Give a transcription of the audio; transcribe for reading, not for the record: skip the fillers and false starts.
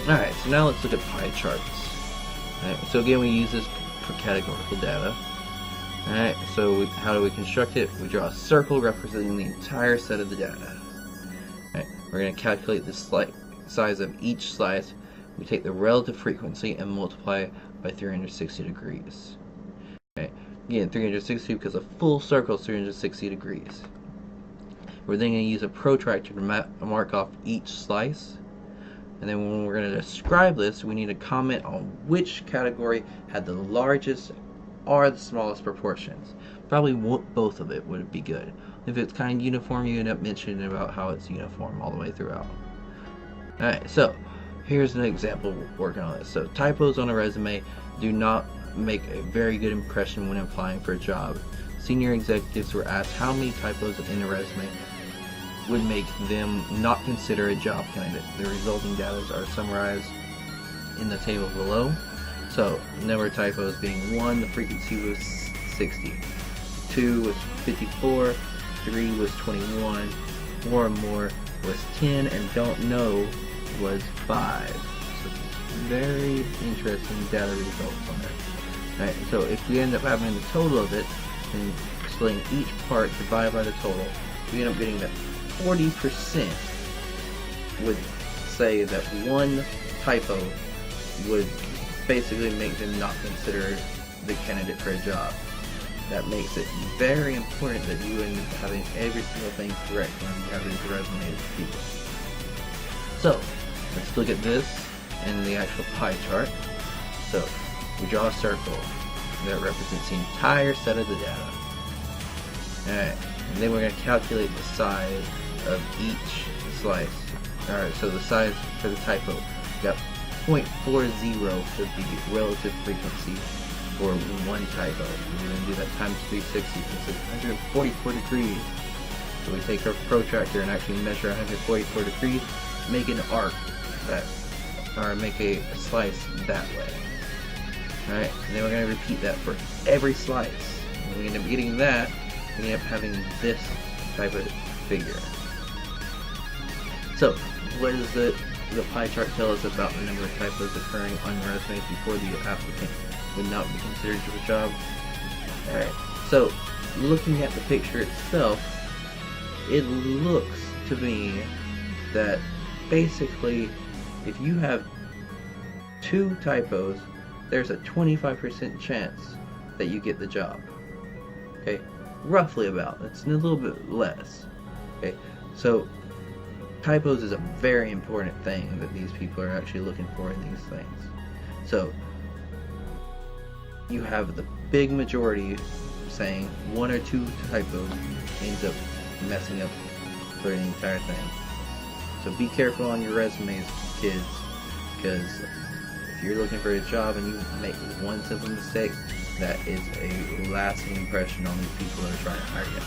Alright, so now let's look at pie charts. Alright, so again we use this for categorical data. Alright, so how do we construct it? We draw a circle representing the entire set of the data. Alright, we're going to calculate the size of each slice. We take the relative frequency and multiply by 360 degrees. Alright, again 360 because a full circle is 360 degrees. We're then going to use a protractor to mark off each slice. And then when we're going to describe this, we need to comment on which category had the largest or the smallest proportions. Probably both of it would be good. If it's kind of uniform, you end up mentioning about how it's uniform all the way throughout. Alright, so here's an example working on this. So typos on a resume do not make a very good impression when applying for a job. Senior executives were asked how many typos in a resume would make them not consider a job candidate. The resulting data are summarized in the table below. So, number of typos being 1, the frequency was 60. 2 was 54. 3 was 21. 4 or more was 10. And don't know was 5. So, very interesting data results on there. Right, so if we end up having the total of it, and splitting each part divided by the total, we end up getting that 40% would say that one typo would basically make them not consider the candidate for a job. That makes it very important that you end up having every single thing correct when you have these resumes of people. So, let's look at this in the actual pie chart. So, we draw a circle that represents the entire set of the data. Alright, and then we're going to calculate the size of each slice. Alright, so the size for the typo, we got 0.40 for the relative frequency for one typo. We're going to do that times 360, because it's 144 degrees. So we take our protractor and actually measure 144 degrees, make an arc that, or make a slice that way. Alright, and then we're going to repeat that for every slice. And we end up getting that, we end up having this type of figure. So, what does the pie chart tell us about the number of typos occurring on resumes before the applicant would not be considered for the job? Alright, so looking at the picture itself, it looks to me that basically if you have 2 typos, there's a 25% chance that you get the job. Okay, roughly about. It's a little bit less. Okay, so typos is a very important thing that these people are actually looking for in these things. So you have the big majority saying 1 or 2 typos ends up messing up for the entire thing. So be careful on your resumes, kids, because if you're looking for a job and you make one simple mistake, that is a lasting impression on these people that are trying to hire you.